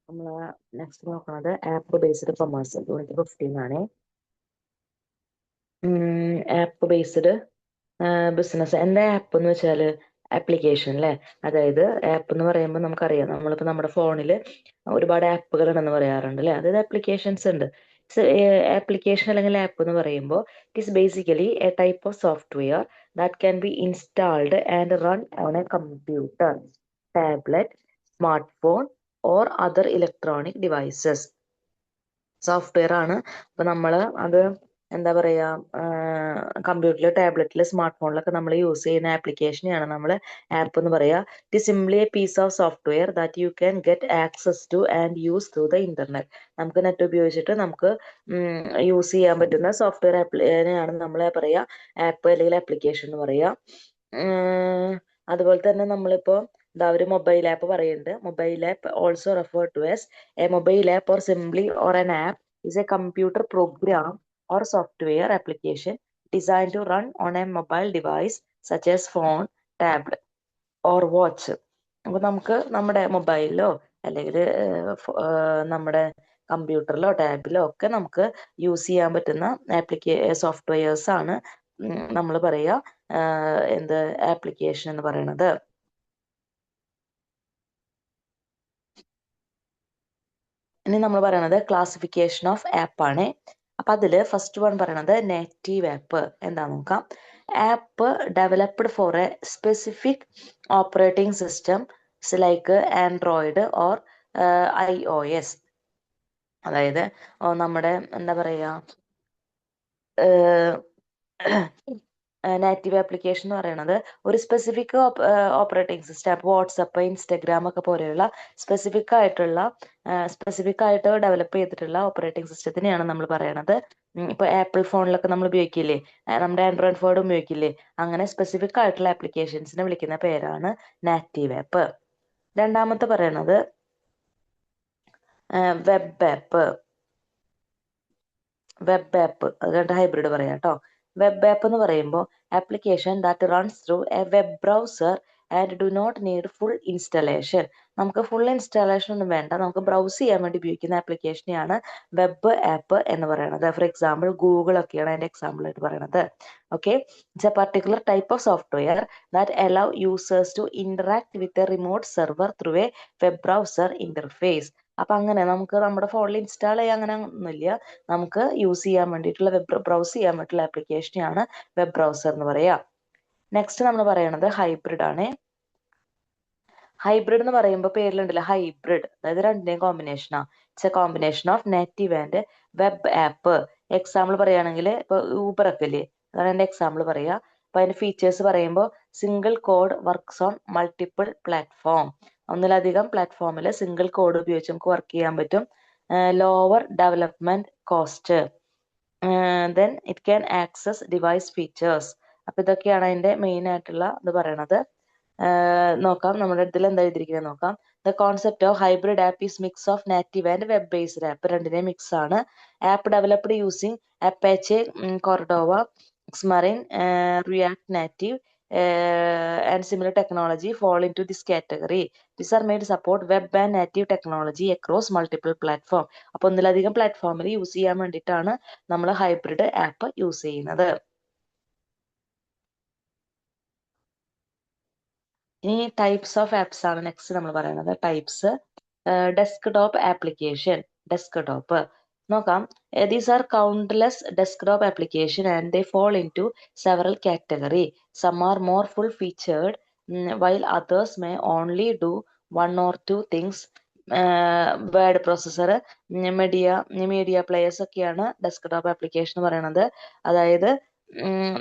നമ്മൾ നെക്സ്റ്റ് നോക്കുന്നത് app based commerce unit 15 ആണ്. App based business. എന്താ ആപ്പ് എന്ന് വെച്ചാൽ ആപ്ലിക്കേഷൻ അല്ലേ. അതായത് ആപ്പ് എന്ന് പറയുമ്പോൾ നമുക്കറിയാം, നമ്മളിപ്പോൾ നമ്മുടെ ഫോണിൽ ഒരുപാട് ആപ്പുകൾ ഉണ്ടെന്ന് പറയാറുണ്ട് അല്ലേ. അതായത് ആപ്ലിക്കേഷൻസ് ഉണ്ട്. ആപ്ലിക്കേഷൻ അല്ലെങ്കിൽ ആപ്പ് എന്ന് പറയുമ്പോൾ it is basically A type of software that can be installed and run on A computer, tablet, smart phone or other electronic devices. Software ആണ്. അപ്പൊ നമ്മൾ അത് എന്താ പറയാ, കമ്പ്യൂട്ടറിൽ, ടാബ്ലറ്റിൽ, സ്മാർട്ട് ഫോണിലൊക്കെ നമ്മൾ യൂസ് ചെയ്യുന്ന ആപ്ലിക്കേഷനെയാണ് നമ്മൾ ആപ്പ് എന്ന് പറയാ. It is simply a piece of software that you can get access to and use through the internet. നമുക്ക് നെറ്റ് ഉപയോഗിച്ചിട്ട് നമുക്ക് യൂസ് ചെയ്യാൻ പറ്റുന്ന സോഫ്റ്റ്വെയർ ആണ് നമ്മൾ പറയാ ആപ്പ് അല്ലെങ്കിൽ ആപ്ലിക്കേഷൻ എന്ന് പറയാ. അതുപോലെ തന്നെ നമ്മളിപ്പോ ഇതാ ഒരു മൊബൈൽ ആപ്പ് പറയുന്നുണ്ട്. Mobile app also refer to as a mobile app or simply or an app is a computer program or software application designed to run on a mobile device such as phone, tablet or watch. അപ്പൊ നമുക്ക് നമ്മുടെ മൊബൈലിലോ അല്ലെങ്കിൽ നമ്മുടെ കമ്പ്യൂട്ടറിലോ ടാബിലോ ഒക്കെ നമുക്ക് use ചെയ്യാൻ പറ്റുന്ന softwares ആണ് നമ്മൾ പറയാ എന്ത് ആപ്ലിക്കേഷൻ എന്ന് പറയുന്നത്. ഇനി നമ്മൾ പറയണത് ക്ലാസിഫിക്കേഷൻ ഓഫ് ആപ്പ് ആണ്. അപ്പൊ അതില് ഫസ്റ്റ് വൺ പറയണത് നേറ്റീവ് ആപ്പ്. എന്താ നോക്കാം. App developed four A specific operating system like Android or iOS. അതായത് നമ്മുടെ എന്താ പറയാ, നേറ്റീവ് ആപ്ലിക്കേഷൻ എന്ന് പറയുന്നത് ഒരു സ്പെസിഫിക് ഓപ്പറേറ്റിംഗ് സിസ്റ്റം, അപ്പോൾ വാട്സപ്പ്, ഇൻസ്റ്റഗ്രാം ഒക്കെ പോലെയുള്ള സ്പെസിഫിക് ആയിട്ട് ഡെവലപ്പ് ചെയ്തിട്ടുള്ള ഓപ്പറേറ്റിംഗ് സിസ്റ്റത്തിനെയാണ് നമ്മൾ പറയണത്. ഇപ്പൊ ആപ്പിൾ ഫോണിലൊക്കെ നമ്മൾ ഉപയോഗിക്കില്ലേ, നമ്മുടെ ആൻഡ്രോയിഡ് ഫോൺ ഉപയോഗിക്കില്ലേ, അങ്ങനെ സ്പെസിഫിക് ആയിട്ടുള്ള ആപ്ലിക്കേഷൻസിനെ വിളിക്കുന്ന പേരാണ് നേറ്റീവ് ആപ്പ്. രണ്ടാമത്തെ പറയണത് വെബ് ആപ്പ്. വെബ് ആപ്പ് അത് കണ്ട് ഹൈബ്രിഡ് പറയാം കേട്ടോ. വെബ് ആപ്പ് എന്ന് പറയുമ്പോൾ application that runs through a web browser and do not need full installation. നമുക്ക് ഫുൾ ഇൻസ്റ്റാളേഷൻ ഒന്നും വേണ്ട, നമുക്ക് ബ്രൗസ് ചെയ്യാൻ വേണ്ടി ഉപയോഗിക്കുന്ന ആപ്ലിക്കേഷനെയാണ് വെബ് ആപ്പ് എന്ന് പറയുന്നത്. ഫോർ എക്സാമ്പിൾ ഗൂഗിൾ ഒക്കെയാണ് അതിന്റെ എക്സാമ്പിൾ ആയിട്ട് പറയുന്നത്. Okay, it's a particular type of software that allow users to interact with a remote server through a web browser interface. അപ്പൊ അങ്ങനെ നമുക്ക് നമ്മുടെ ഫോണിൽ ഇൻസ്റ്റാൾ ചെയ്യാൻ അങ്ങനെ ഒന്നുമില്ല, നമുക്ക് യൂസ് ചെയ്യാൻ വേണ്ടിയിട്ടുള്ള ബ്രൗസ് ചെയ്യാൻ വേണ്ടിയിട്ടുള്ള ആപ്ലിക്കേഷനെയാണ് വെബ് ബ്രൗസർ എന്ന് പറയാ. നെക്സ്റ്റ് നമ്മൾ പറയണത് ഹൈബ്രിഡ് ആണ്. ഹൈബ്രിഡ് എന്ന് പറയുമ്പോൾ പേരിലുണ്ടല്ലോ ഹൈബ്രിഡ്, അതായത് രണ്ടിന്റെയും കോമ്പിനേഷനാ. It's a combination of native and web app. Example പറയുകയാണെങ്കിൽ ഇപ്പൊ ഊബർ ഒക്കെ ഇല്ലേ, അതാണ് എന്റെ എക്സാമ്പിൾ പറയാ. അപ്പൊ അതിന്റെ ഫീച്ചേഴ്സ് പറയുമ്പോൾ single code works on multiple platform. ഒന്നിലധികം പ്ലാറ്റ്ഫോമിൽ സിംഗിൾ കോഡ് ഉപയോഗിച്ച് നമുക്ക് വർക്ക് ചെയ്യാൻ പറ്റും. Lower development cost. Then it can access device features. അപ്പൊ ഇതൊക്കെയാണ് അതിന്റെ മെയിൻ ആയിട്ടുള്ള ഇത് പറയണത്. നോക്കാം നമ്മുടെ ഇതിൽ എന്താ എഴുതിയിരിക്കുന്നത് നോക്കാം. The concept of hybrid app is mix of native and web based app. രണ്ടിനെ മിക്സ് ആണ്. App developed using Apache, Cordova, Xamarin, React Native and similar technology fall into this category. These are made support web and native technology across multiple platform. അപ്പൊ ഒന്നിലധികം പ്ലാറ്റ്ഫോമിൽ use ചെയ്യാൻ വേണ്ടിയിട്ടാണ് നമ്മൾ hybrid app use ചെയ്യുന്നത്. ഇനി types of apps ആണ് next നമ്മൾ പറയുന്നത്. ടൈപ്സ്. Desktop application. ഡെസ്ക്ടോപ്പ് നോക്കാം. These are countless desktop application and they fall into several category. Some are more full featured while others may only do one or two things. Word processor, media players ഒക്കെയാണ് desktop application എന്ന് പറയുന്നത്. അതായത്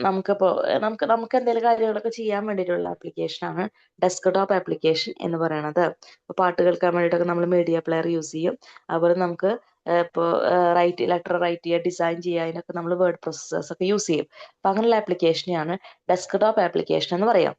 നമുക്കിപ്പോ നമുക്ക് എന്തെങ്കിലും കാര്യങ്ങളൊക്കെ ചെയ്യാൻ വേണ്ടിയിട്ടുള്ള ആപ്ലിക്കേഷനാണ് ഡെസ്ക്ടോപ്പ് ആപ്ലിക്കേഷൻ എന്ന് പറയുന്നത്. ഇപ്പൊ പാട്ട് കേൾക്കാൻ വേണ്ടിയിട്ടൊക്കെ നമ്മൾ മീഡിയ പ്ലെയർ യൂസ് ചെയ്യും. അതുപോലെ നമുക്ക് ഇപ്പോൾ ലെറ്റർ റൈറ്റ് ചെയ്യുക, ഡിസൈൻ ചെയ്യുക, അതിനൊക്കെ നമ്മൾ വേർഡ് പ്രോസസ്സേഴ്സ് ഒക്കെ യൂസ് ചെയ്യും. അപ്പൊ അങ്ങനെയുള്ള ആപ്ലിക്കേഷനെയാണ് ഡെസ്ക്ടോപ്പ് ആപ്ലിക്കേഷൻ എന്ന് പറയാം.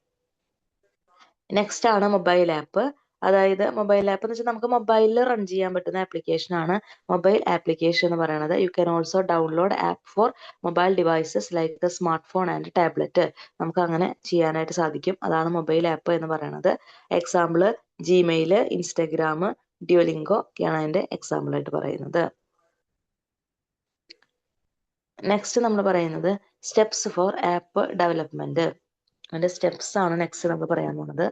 നെക്സ്റ്റ് ആണ് മൊബൈൽ ആപ്പ്. അതായത് മൊബൈൽ ആപ്പ് എന്ന് വെച്ചാൽ നമുക്ക് മൊബൈലിൽ റൺ ചെയ്യാൻ പറ്റുന്ന ആപ്ലിക്കേഷൻ ആണ് മൊബൈൽ ആപ്ലിക്കേഷൻ എന്ന് പറയുന്നത്. You can also download app for mobile devices like the smart phone and tablet. നമുക്ക് അങ്ങനെ ചെയ്യാനായിട്ട് സാധിക്കും. അതാണ് മൊബൈൽ ആപ്പ് എന്ന് പറയുന്നത്. എക്സാമ്പിള് ജിമെയില്, ഇൻസ്റ്റഗ്രാം, ഡ്യുവലിംഗോ ഒക്കെയാണ് അതിന്റെ എക്സാമ്പിൾ ആയിട്ട് പറയുന്നത്. നെക്സ്റ്റ് നമ്മൾ പറയുന്നത് സ്റ്റെപ്സ് ഫോർ ആപ്പ് ഡെവലപ്മെന്റ്. അതിന്റെ സ്റ്റെപ്സ് ആണ് നെക്സ്റ്റ് നമ്മൾ പറയാൻ പോകുന്നത്.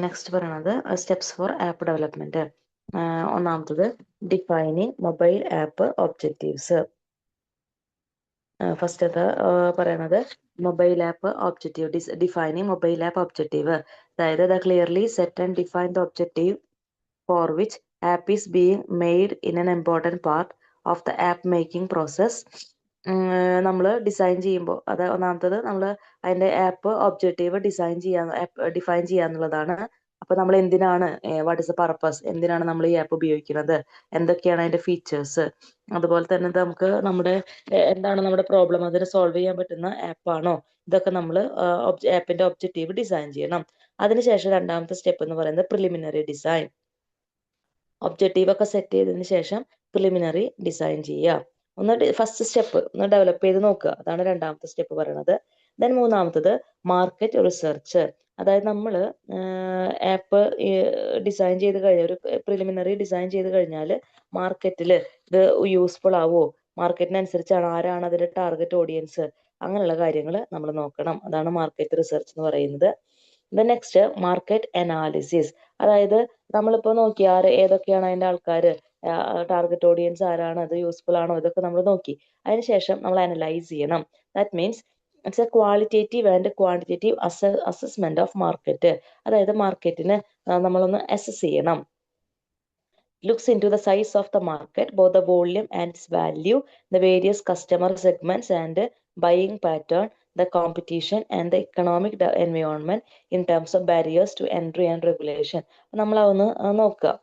നെക്സ്റ്റ് പറയുന്നത് സ്റ്റെപ്സ് ഫോർ ആപ്പ് ഡെവലപ്മെന്റ്. ഒന്നാമത്തത് defining mobile app objectives. First പറയുന്നത് mobile app objective, defining mobile app objective. അതായത് the clearly set and define the objective for which app is being made in an important part of the app making process. നമ്മൾ design ചെയ്യുമ്പോൾ ഒന്നാമത്തത് നമ്മൾ അതിന്റെ app objective define ചെയ്യാന്നുള്ളതാണ്. അപ്പൊ നമ്മൾ എന്തിനാണ്, what is the purpose, എന്തിനാണ് നമ്മൾ ഈ ആപ്പ് ഉപയോഗിക്കുന്നത്, എന്തൊക്കെയാണ് അതിന്റെ ഫീച്ചേഴ്സ്, അതുപോലെ തന്നെ നമുക്ക് എന്താണ് നമ്മുടെ പ്രോബ്ലം, അതിനെ സോൾവ് ചെയ്യാൻ പറ്റുന്ന ആപ്പാണോ, ഇതൊക്കെ നമ്മൾ ആപ്പിന്റെ ഒബ്ജക്റ്റീവ് ഡിസൈൻ ചെയ്യണം. അതിനുശേഷം രണ്ടാമത്തെ സ്റ്റെപ്പ് എന്ന് പറയുന്നത് പ്രിലിമിനറി ഡിസൈൻ. ഒബ്ജക്റ്റീവ് ഒക്കെ സെറ്റ് ചെയ്തതിന് ശേഷം പ്രിലിമിനറി ഡിസൈൻ ചെയ്യുക. ഫസ്റ്റ് സ്റ്റെപ്പ് ഒന്ന് ഡെവലപ്പ് ചെയ്ത് നോക്കുക, അതാണ് രണ്ടാമത്തെ സ്റ്റെപ്പ് പറയുന്നത്. ദെൻ മൂന്നാമത്തത് മാർക്കറ്റ് റിസർച്ച്. അതായത് നമ്മൾ ആപ്പ് ഡിസൈൻ ചെയ്ത് കഴിഞ്ഞാൽ, ഒരു പ്രിലിമിനറി ഡിസൈൻ ചെയ്ത് കഴിഞ്ഞാൽ മാർക്കറ്റിൽ ഇത് യൂസ്ഫുൾ ആവോ, മാർക്കറ്റിനനുസരിച്ചാണ്, ആരാണ് അതിന്റെ ടാർഗറ്റ് ഓഡിയൻസ്, അങ്ങനെയുള്ള കാര്യങ്ങൾ നമ്മൾ നോക്കണം. അതാണ് മാർക്കറ്റ് റിസർച്ച് എന്ന് പറയുന്നത്. Next market analysis. അതായത് നമ്മളിപ്പോൾ നോക്കിയാൽ ഏതൊക്കെയാണ് അതിന്റെ ആൾക്കാർ, ടാർഗറ്റ് ഓഡിയൻസ് ആരാണ്, അത് യൂസ്ഫുൾ ആണോ, ഇതൊക്കെ നമ്മൾ നോക്കി. അതിനുശേഷം നമ്മൾ അനലൈസ് ചെയ്യണം. That means it's A qualitative and quantitative assessment of market. അതായത് മാർക്കറ്റിന് നമ്മളൊന്ന് അസസ് ചെയ്യണം. Looks into the size of the market, both the volume and its value, the various customer segments and buying pattern, the competition and the economic environment in terms of barriers to entry and regulation. നമ്മൾ അതൊന്ന് നോക്കുക.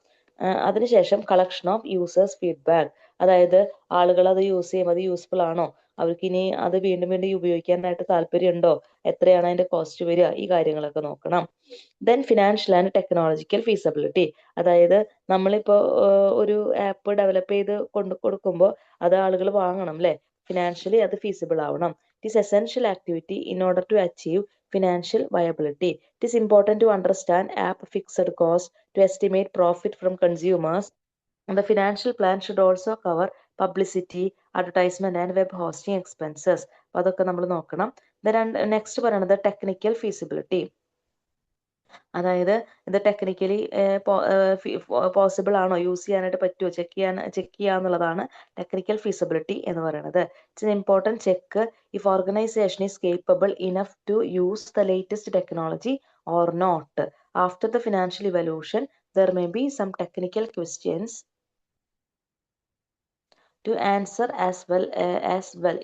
അതിനുശേഷം collection of users feedback. അതായത് ആളുകൾ അത് use ചെയ്യുമ്പോൾ അത് useful ആണോ, അവർക്ക് ഇനി അത് വീണ്ടും വീണ്ടും ഉപയോഗിക്കാനായിട്ട് താല്പര്യമുണ്ടോ, എത്രയാണ് അതിന്റെ കോസ്റ്റ് വരിക, ഈ കാര്യങ്ങളൊക്കെ നോക്കണം. Then financial and technological feasibility. അതായത് നമ്മളിപ്പോൾ ഒരു ആപ്പ് ഡെവലപ്പ് ചെയ്ത് കൊടുക്കുമ്പോൾ അത് ആളുകൾ വാങ്ങണം അല്ലേ, ഫിനാൻഷ്യലി അത് ഫീസിബിൾ ആവണം. It is essential activity in order to achieve financial viability. It is important to understand app fixed cost to estimate profit from consumers. And the financial plan should also cover publicity, advertisement and web hosting expenses. അപ്പോൾ അതൊക്കെ നമ്മൾ നോക്കണം. Next പറയുന്നത് technical feasibility. അതായത് ഇത് technically possible ആണോ, use ചെയ്യാനായിട്ട് പറ്റുമോ, ചെക്ക് ചെയ്യാന്നുള്ളതാണ് ടെക്നിക്കൽ ഫീസിബിലിറ്റി എന്ന് പറയുന്നത്. It's an important check if organisation is capable enough to use the latest technology or not. After the financial evaluation there may be some technical questions. To answer as well,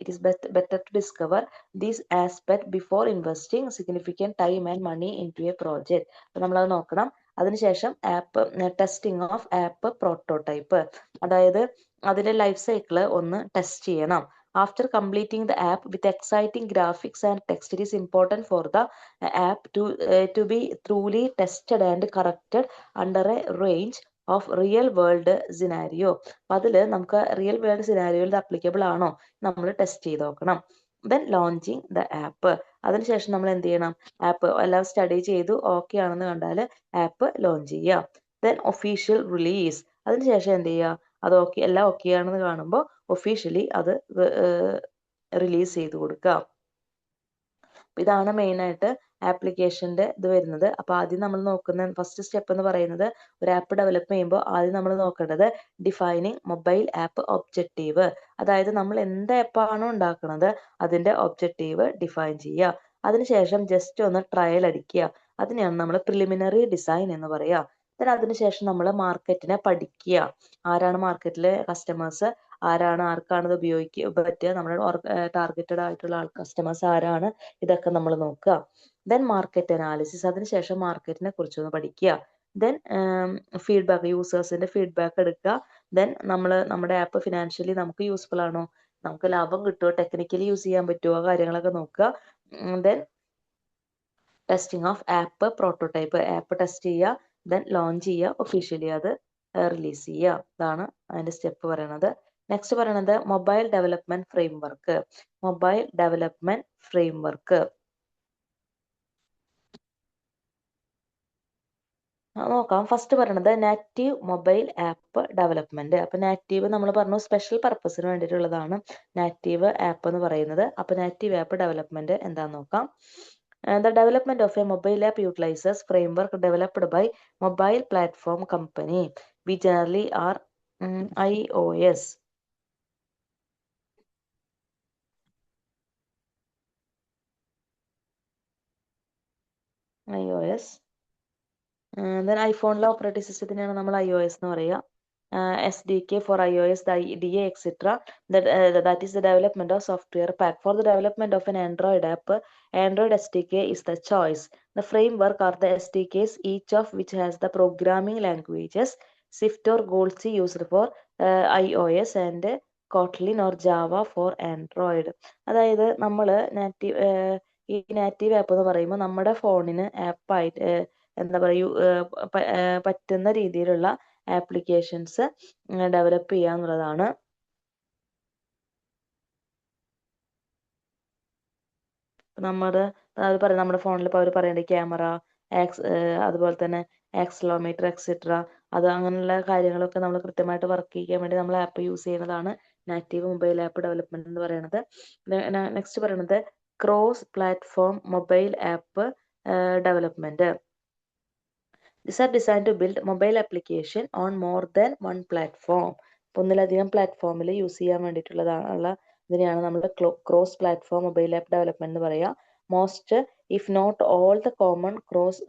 it is better to discover these aspects before investing significant time and money into a project. അപ്പോൾ നമ്മളത് നോക്കണം. അതിനുശേഷം app testing of app prototype, അതായത് അതിന്റെ life cycle ഒന്ന് test ചെയ്യണം. After completing the app with exciting graphics and text, it is important for the app to be truly tested and corrected under a range of real world scenario. അപ്പം അതിൽ നമുക്ക് real world സിനാരിയോയിൽ ഇത് applicable ആണോ നമ്മൾ test ചെയ്ത് നോക്കണം. Then launching the app, അതിനുശേഷം നമ്മൾ എന്ത് ചെയ്യണം, ആപ്പ് എല്ലാം സ്റ്റഡി ചെയ്തു ഓക്കെ ആണെന്ന് കണ്ടാൽ ആപ്പ് ലോഞ്ച് ചെയ്യുക. ദെൻ ഒഫീഷ്യൽ റിലീസ്, അതിനുശേഷം എന്ത് ചെയ്യുക, അത് ഓക്കെ എല്ലാം ഓക്കെ ആണെന്ന് കാണുമ്പോൾ ഒഫീഷ്യലി അത് റിലീസ് ചെയ്ത് കൊടുക്കുക. ഇതാണ് മെയിനായിട്ട് ആപ്ലിക്കേഷൻ്റെ ഇത് വരുന്നത്. അപ്പോൾ ആദ്യം നമ്മൾ നോക്കുന്ന ഫസ്റ്റ് സ്റ്റെപ്പ് എന്ന് പറയുന്നത്, ഒരു ആപ്പ് ഡെവലപ്പ് ചെയ്യുമ്പോൾ ആദ്യം നമ്മൾ നോക്കേണ്ടത് ഡിഫൈനിങ് മൊബൈൽ ആപ്പ് ഒബ്ജക്റ്റീവ്, അതായത് നമ്മൾ എന്ത് ആപ്പാണോ ഉണ്ടാക്കുന്നത് അതിൻ്റെ ഒബ്ജക്റ്റീവ് ഡിഫൈൻ ചെയ്യുക. അതിനുശേഷം ജസ്റ്റ് ഒന്ന് ട്രയൽ അടിക്കുക, അതിനെയാണ് നമ്മൾ പ്രിലിമിനറി ഡിസൈൻ എന്ന് പറയുക. then അതിനുശേഷം നമ്മൾ മാർക്കറ്റിനെ പഠിക്കുക, ആരാണ് മാർക്കറ്റിലെ കസ്റ്റമേഴ്സ്, ആർക്കാണ് ഇത് പറ്റുക, നമ്മുടെ ടാർഗറ്റഡ് ആയിട്ടുള്ള കസ്റ്റമേഴ്സ് ആരാണ്, ഇതൊക്കെ നമ്മൾ നോക്കുക. ദെൻ മാർക്കറ്റ് അനാലിസിസ്, അതിനുശേഷം മാർക്കറ്റിനെ കുറിച്ചൊന്ന് പഠിക്കുക. ദെൻ ഫീഡ്ബാക്ക്, യൂസേഴ്സിന്റെ ഫീഡ്ബാക്ക് എടുക്കുക. ദെൻ നമ്മുടെ ആപ്പ് ഫിനാൻഷ്യലി നമുക്ക് യൂസ്ഫുൾ ആണോ, നമുക്ക് ലാഭം കിട്ടുമോ, ടെക്നിക്കലി യൂസ് ചെയ്യാൻ പറ്റുമോ, കാര്യങ്ങളൊക്കെ നോക്കുക. Then testing of app prototype, app test ചെയ്യുക, ദെൻ ലോഞ്ച് ചെയ്യുക, ഒഫീഷ്യലി അത് റിലീസ് ചെയ്യുക. ഇതാണ് അതിന്റെ സ്റ്റെപ്പ് പറയണത്. നെക്സ്റ്റ് പറയണത് mobile development framework. Mobile development framework നോക്കാം. ഫസ്റ്റ് പറയണത് നാറ്റീവ് മൊബൈൽ ആപ്പ് ഡെവലപ്മെന്റ്. അപ്പൊ നാറ്റീവ് നമ്മൾ പറഞ്ഞു സ്പെഷ്യൽ പർപ്പസിന് വേണ്ടിയിട്ടുള്ളതാണ് നാറ്റീവ് ആപ്പ് എന്ന് പറയുന്നത്. അപ്പൊ നാറ്റീവ് ആപ്പ് ഡെവലപ്മെന്റ് എന്താന്ന് നോക്കാം. The development of a mobile app utilizes framework developed by mobile platform company. We generally are iOS. Then iPhone operating സിസ്റ്റത്തിനാണ് നമ്മൾ iOS എന്ന് പറയുക. SDK for iOS, the IDE, etc. That is the development of software pack. For the development of an Android app, Android SDK is the choice. The framework are the SDKs, each of which has the programming languages Swift or Gold C used for iOS and Kotlin or Java for Android. അതായത് നമ്മൾ ഈ native app എന്ന് പറയുമ്പോൾ നമ്മുടെ ഫോണിന് ആപ്പായിട്ട് എന്താ പറയുക പറ്റുന്ന രീതിയിലുള്ള ആപ്ലിക്കേഷൻസ് ഡെവലപ്പ് ചെയ്യുക എന്നുള്ളതാണ്. നമ്മുടെ ഫോണിൽ ഇപ്പോൾ അവർ പറയേണ്ടത് ക്യാമറ, അതുപോലെ തന്നെ ആക്സിലോമീറ്റർ എക്സെട്ര, അത് അങ്ങനെയുള്ള കാര്യങ്ങളൊക്കെ നമ്മൾ കൃത്യമായിട്ട് വർക്ക് ചെയ്യാൻ വേണ്ടി നമ്മൾ ആപ്പ് യൂസ് ചെയ്യുന്നതാണ് നാറ്റീവ് മൊബൈൽ ആപ്പ് ഡെവലപ്മെന്റ് എന്ന് പറയുന്നത്. നെക്സ്റ്റ് പറയുന്നത് cross platform mobile app development. These are designed to build mobile application on more than one platform. ഒന്നിലധികം പ്ലാറ്റ്ഫോമിൽ യൂസ് ചെയ്യാൻ വേണ്ടിയിട്ടുള്ളതാണ് ഇതിനെയാണ് നമ്മൾ cross platform mobile app development എന്ന് പറയുക. Most if not all the common cross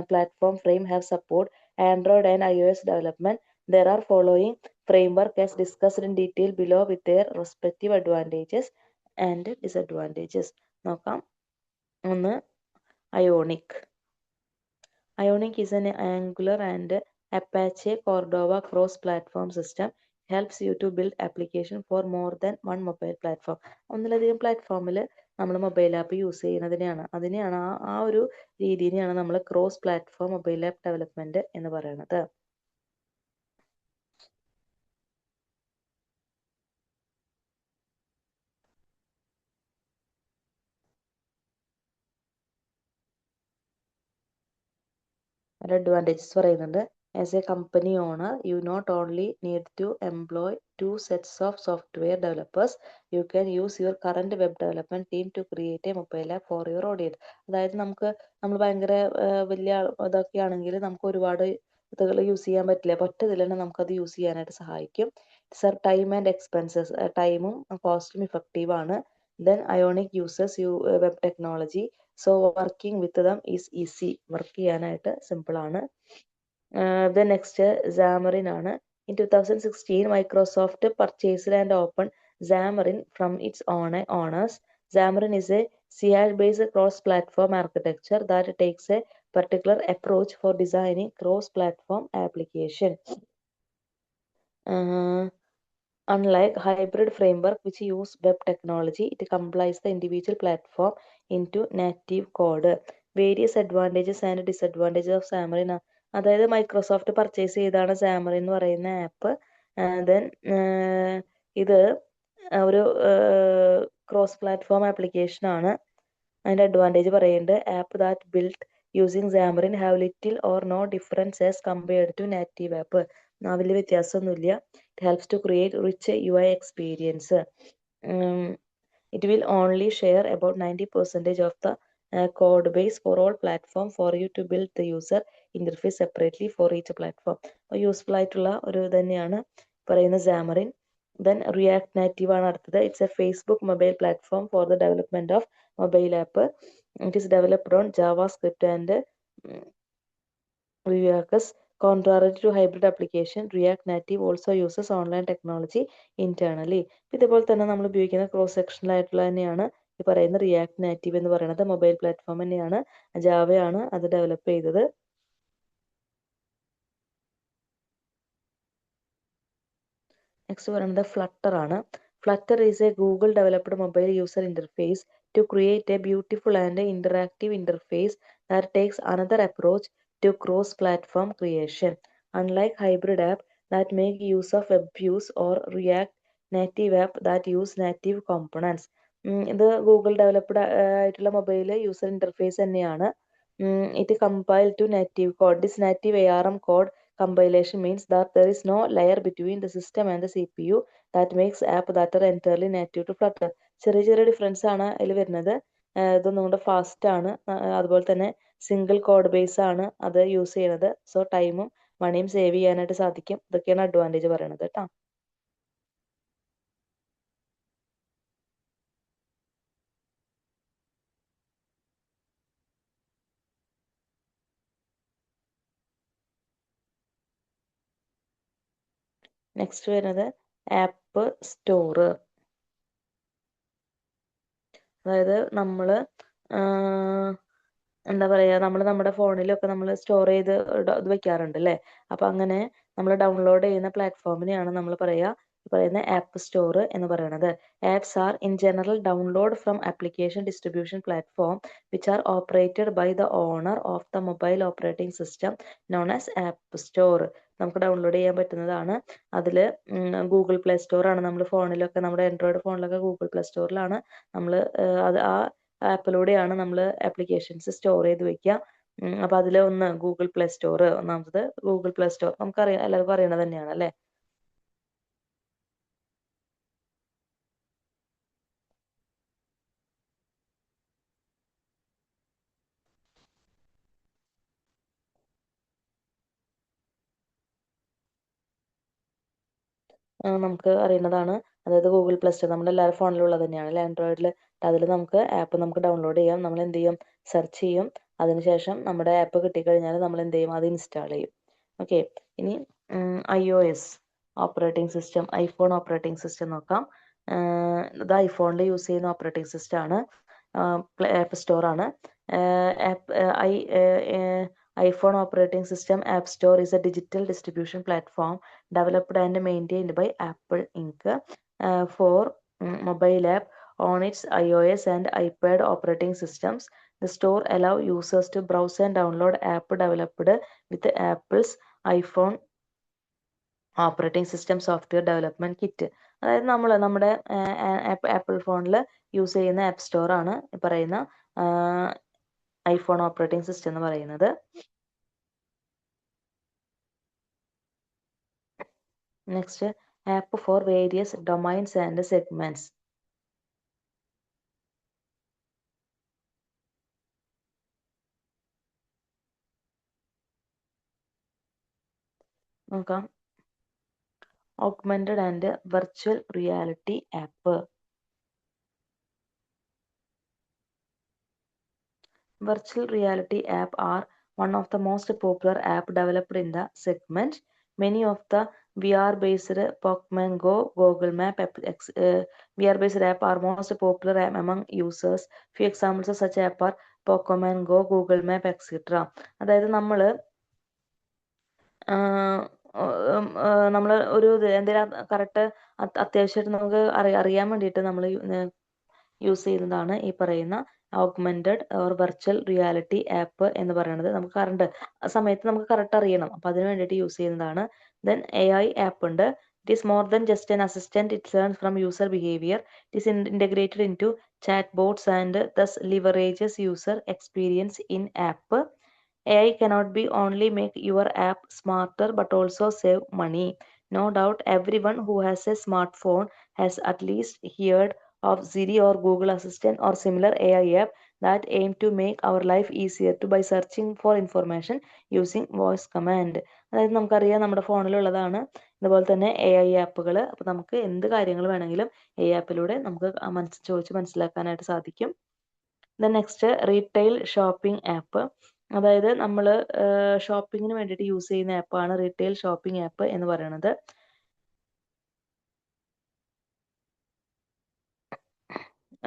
platform frame have support Android and iOS development. There are following framework as discussed in detail below with their respective advantages and disadvantages. നോക്കാം. ഒന്ന് ionic. Ionic is an Angular and Apache Cordova cross-platform system. Helps you to build application for more than one mobile platform. ഒന്നിലധികം പ്ലാറ്റ്ഫോമിൽ നമ്മൾ mobile app use ചെയ്യുന്നതിനെയാണ് ആ ഒരു രീതിയെയാണ് നമ്മൾ cross platform mobile app development എന്ന് പറയുന്നത്. അഡ്വാൻറ്റേജസ് പറയുന്നുണ്ട്. As a company owner, you not only need to employ two sets of software developers, you can use your current web development team to create a mobile app for your audience. അതായത് നമ്മൾ ഭയങ്കര വലിയ ഇതൊക്കെ ആണെങ്കിൽ നമുക്ക് ഒരുപാട് ഇതുകൾ use ചെയ്യാൻ പറ്റില്ല. ഒറ്റ ഇതിൽ തന്നെ നമുക്കത് യൂസ് ചെയ്യാനായിട്ട് സഹായിക്കും. സർ ടൈം ആൻഡ് എക്സ്പെൻസസ്, ടൈമും കോസ്റ്റും ഇഫക്റ്റീവ് ആണ്. Then ionic uses web technology, so working with dum is easy, work ചെയ്യാനായിട്ട് സിമ്പിൾ ആണ്. ദെൻ നെക്സ്റ്റ് Xamarin ആണ്. In 2016, Microsoft purchased and opened Xamarin from its owners. Xamarin is a CI-based cross-platform architecture that takes a particular approach for designing cross-platform application. Uh, Unlike hybrid framework which use web technology, it compiles the individual platform into native code. Various advantages and disadvantages of Xamarin. അതായത് Microsoft purchase ചെയ്താണ് Xamarin എന്ന് പറയുന്ന app. Then ഇത് ഒരു cross platform application ആണ്. അതിൻ്റെ advantage പറയുന്നുണ്ട്. App that build using Xamarin have little or no difference as compared to native app. വലിയ വ്യത്യാസമൊന്നുമില്ല. It helps to create rich UI experience. It will only share about 90% of the code base for all platform for you to build the user interface separately for each platform. Useful ആയിട്ടുള്ള ഒരു തന്നെയാണ് പറയുന്ന Xamarin. Then React Native ആണ് അടുത്തത്. It's a Facebook mobile platform for the development of mobile app. It is developed on JavaScript and React. Contrary to hybrid application, React Native also uses online technology internally. ഇതേപോലെ തന്നെ നമ്മൾ ഉപയോഗിക്കുന്ന cross sectional ആയിട്ടുള്ള തന്നെയാണ് ഈ പറയുന്ന react native എന്ന് പറയുന്നത്. മൊബൈൽ പ്ലാറ്റ്ഫോം തന്നെയാണ്, ജാവയാണ് അത് ഡെവലപ്പ് ചെയ്തത്. നെക്സ്റ്റ് പറയുന്നത് ഫ്ലട്ടർ ആണ്. Flutter is A Google developed mobile user interface to create a beautiful and interactive interface that takes another approach to cross-platform creation. Unlike hybrid app that make use of web views or React native app that use native components. ഇത് Google developed ആയിട്ടുള്ള mobile user interface തന്നെയാണ്. It compiled to native code. This native ARM code compilation means that there is no layer between the system and the CPU that makes app that are entirely native to Flutter. ചെറിയ ചെറിയ difference ആണ് അതിൽ വരുന്നത്. ഇതൊന്നും കൂടെ fast ആണ്. അതുപോലെ തന്നെ സിംഗിൾ കോഡ് ബേസ് ആണ് അത് യൂസ് ചെയ്യുന്നത്. സോ ടൈമും മണിയും സേവ് ചെയ്യാനായിട്ട് സാധിക്കും. ഇതൊക്കെയാണ് അഡ്വാൻറ്റേജ് പറയുന്നത് കേട്ടോ. നെക്സ്റ്റ് വരുന്നത് ആപ്പ് സ്റ്റോർ. അതായത് നമ്മൾ എന്താ പറയുക, നമ്മൾ നമ്മുടെ ഫോണിലൊക്കെ നമ്മൾ സ്റ്റോർ ചെയ്ത് ഇത് വെക്കാറുണ്ട് അല്ലേ. അപ്പം അങ്ങനെ നമ്മൾ ഡൗൺലോഡ് ചെയ്യുന്ന പ്ലാറ്റ്ഫോമിനെയാണ് നമ്മൾ പറയുന്ന ആപ്പ് സ്റ്റോർ എന്ന് പറയുന്നത്. Apps are in general download from application distribution platform which are operated by the owner of the mobile operating system known as app store. നമുക്ക് ഡൗൺലോഡ് ചെയ്യാൻ പറ്റുന്നതാണ്. അതിൽ ഗൂഗിൾ പ്ലേ സ്റ്റോർ ആണ്. നമ്മൾ ഫോണിലൊക്കെ, നമ്മുടെ ആൻഡ്രോയിഡ് ഫോണിലൊക്കെ ഗൂഗിൾ പ്ലേ സ്റ്റോറിലാണ് നമ്മൾ അത് ആ ആപ്പിലൂടെയാണ് നമ്മൾ ആപ്ലിക്കേഷൻസ് സ്റ്റോർ ചെയ്ത് വെക്കുക. അപ്പോൾ അതിൽ ഒന്ന് ഗൂഗിൾ പ്ലേ സ്റ്റോർ, ഒന്നാമത് ഗൂഗിൾ പ്ലേ സ്റ്റോർ നമുക്കറിയാം, എല്ലാവർക്കും അറിയണത് തന്നെയാണ് അല്ലേ. നമുക്ക് അറിയുന്നതാണ്. അതായത് ഗൂഗിൾ പ്ലേ സ്റ്റോർ നമ്മുടെ എല്ലാവരും ഫോണിലുള്ളത് തന്നെയാണ് അല്ലേ, ആൻഡ്രോയിഡിൽ. അതിൽ നമുക്ക് ആപ്പ് നമുക്ക് ഡൗൺലോഡ് ചെയ്യാം. നമ്മൾ എന്ത് ചെയ്യും, സെർച്ച് ചെയ്യും. അതിനുശേഷം നമ്മുടെ ആപ്പ് കിട്ടിക്കഴിഞ്ഞാൽ നമ്മൾ എന്ത് ചെയ്യും, അത് ഇൻസ്റ്റാൾ ചെയ്യും. ഓക്കെ. ഇനി iOS operating system, iPhone operating system നോക്കാം. ഇത് ഐഫോണിൽ യൂസ് ചെയ്യുന്ന ഓപ്പറേറ്റിംഗ് സിസ്റ്റം ആണ്. ആപ്പ് സ്റ്റോർ ആണ്. iPhone operating system App Store is a digital distribution platform developed and maintained by Apple Inc. For mobile app on its iOS and iPad operating systems. The store allow users to browse and download app developed with Apple's iPhone operating system software development kit. അതായത് നമ്മുടെ apple ഫോണിൽ use ചെയ്യുന്ന app store ആണ് പറയുന്ന iPhone operating system എന്ന് പറയുന്നത്. Next app for various domains and segments. നോക്കാം. Augmented and virtual reality app. Virtual reality app are one of the most popular app developed in the segment. Many of the VR-based Pokemon Go, Google Map, VR-based app are most popular among users. Few examples of such app are Pokemon Go, Google Map, etc. അതായത് നമ്മൾ ഒരു എന്തെങ്കിലും correct അത്യാവശ്യമായിട്ട് നമുക്ക് അറിയാൻ വേണ്ടിയിട്ട് നമ്മൾ use ചെയ്യുന്നതാണ് ഈ പറയുന്ന augmented or virtual reality app എന്ന് പറയുന്നത്. നമുക്ക് കറണ്ട് ആ സമയത്ത് നമുക്ക് കറക്റ്റ് അറിയണം, അപ്പം അതിന് വേണ്ടിയിട്ട് യൂസ് ചെയ്യുന്നതാണ്. ദെൻ AI ആപ്പ് ഉണ്ട്. It is more than just an assistant. It learns from user behavior. It is integrated into chatbots and thus leverages user experience in app. AI cannot be only make your app smarter but also save money. No doubt everyone who has a smartphone has at least heard of Siri or Google Assistant or similar AI app that aim to make our life easier by searching for information using voice command. അതായത് നമുക്കറിയാം നമ്മുടെ ഫോണിലുള്ളതാണ് ഇതുപോലെ തന്നെ AI ആപ്പുകൾ. അപ്പോൾ നമുക്ക് എന്ത് കാര്യങ്ങൾ വേണമെങ്കിലും AI ആപ്പിലൂടെ നമുക്ക് ചോദിച്ച് മനസ്സിലാക്കാനായിട്ട് സാധിക്കും. Then next retail shopping app. അതായത് നമ്മൾ ഷോപ്പിങ്ങിന് വേണ്ടിയിട്ട് യൂസ് ചെയ്യുന്ന ആപ്പാണ് റീറ്റെയിൽ ഷോപ്പിംഗ് ആപ്പ് എന്ന് പറയുന്നത്.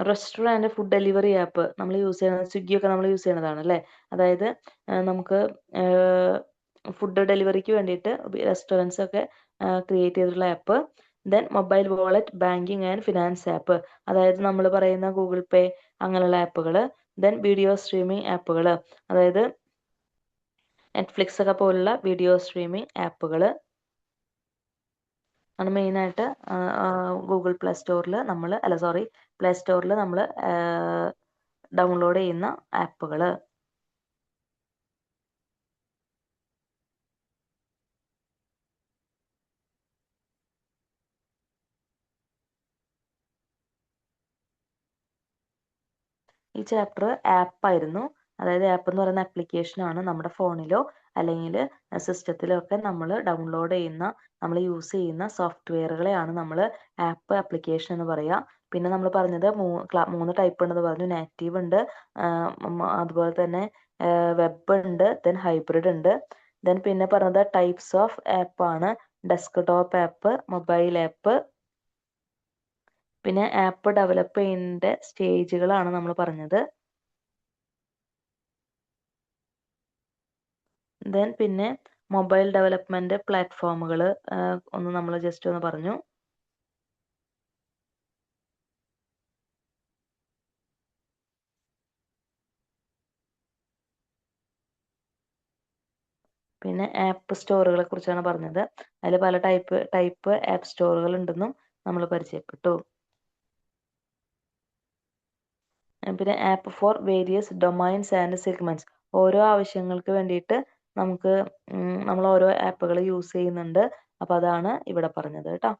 റെസ്റ്റോറൻറ്റ് ഫുഡ് ഡെലിവറി ആപ്പ് നമ്മൾ യൂസ് ചെയ്യുന്നത് സ്വിഗ്ഗിയൊക്കെ നമ്മൾ യൂസ് ചെയ്യുന്നതാണ് അല്ലേ. അതായത് നമുക്ക് ഫുഡ് ഡെലിവറിക്ക് വേണ്ടിയിട്ട് റെസ്റ്റോറൻറ്റ്സ് ഒക്കെ ക്രിയേറ്റ് ചെയ്തിട്ടുള്ള app. Then mobile wallet banking and finance app. അതായത് നമ്മൾ പറയുന്ന ഗൂഗിൾ പേ അങ്ങനെയുള്ള ആപ്പുകൾ. ദെൻ വീഡിയോ സ്ട്രീമിംഗ് ആപ്പുകൾ. അതായത് നെറ്റ്ഫ്ലിക്സ് ഒക്കെ പോലുള്ള വീഡിയോ സ്ട്രീമിംഗ് ആപ്പുകൾ ആണ് മെയിനായിട്ട് ഗൂഗിൾ പ്ലേ സ്റ്റോറിൽ പ്ലേ സ്റ്റോറിൽ നമ്മൾ ഡൗൺലോഡ് ചെയ്യുന്ന ആപ്പുകൾ. ഈ ചാപ്റ്റർ ആപ്പായിരുന്നു. അതായത് ആപ്പ് എന്ന് പറയുന്ന ആപ്ലിക്കേഷനാണ് നമ്മുടെ ഫോണിലോ അല്ലെങ്കിൽ സിസ്റ്റത്തിലോ ഒക്കെ നമ്മൾ ഡൗൺലോഡ് ചെയ്യുന്ന നമ്മൾ യൂസ് ചെയ്യുന്ന സോഫ്റ്റ്വെയറുകളെയാണ് നമ്മൾ ആപ്പ് ആപ്ലിക്കേഷൻ എന്ന് പറയുക. പിന്നെ നമ്മൾ പറഞ്ഞത് 3 ടൈപ്പ് ഉണ്ടെന്ന് പറഞ്ഞു. നാറ്റീവ് ഉണ്ട്, അതുപോലെ തന്നെ വെബ് ഉണ്ട്, ദെൻ ഹൈബ്രിഡ് ഉണ്ട്. ദെൻ പിന്നെ പറഞ്ഞത് ടൈപ്സ് ഓഫ് ആപ്പാണ് ഡെസ്ക്ടോപ്പ് ആപ്പ്, മൊബൈൽ ആപ്പ്, പിന്നെ ആപ്പ് ഡെവലപ്പ് ചെയ്യുന്നതിൻ്റെ സ്റ്റേജുകളാണ് നമ്മൾ പറഞ്ഞത്. ദെൻ പിന്നെ മൊബൈൽ ഡെവലപ്മെന്റ് പ്ലാറ്റ്ഫോമുകൾ നമ്മൾ ജസ്റ്റ് ഒന്ന് പറഞ്ഞു. പിന്നെ ആപ്പ് സ്റ്റോറുകളെ കുറിച്ചാണ് പറഞ്ഞത്. അതിൽ പല ടൈപ്പ് ആപ്പ് സ്റ്റോറുകൾ ഉണ്ടെന്നും നമ്മൾ പരിചയപ്പെട്ടു. പിന്നെ app for various domains and segments. ഓരോ ആവശ്യങ്ങൾക്ക് വേണ്ടിയിട്ട് നമ്മൾ ഓരോ ആപ്പുകൾ യൂസ് ചെയ്യുന്നുണ്ട്. അപ്പോൾ അതാണ് ഇവിടെ പറഞ്ഞത് കേട്ടോ.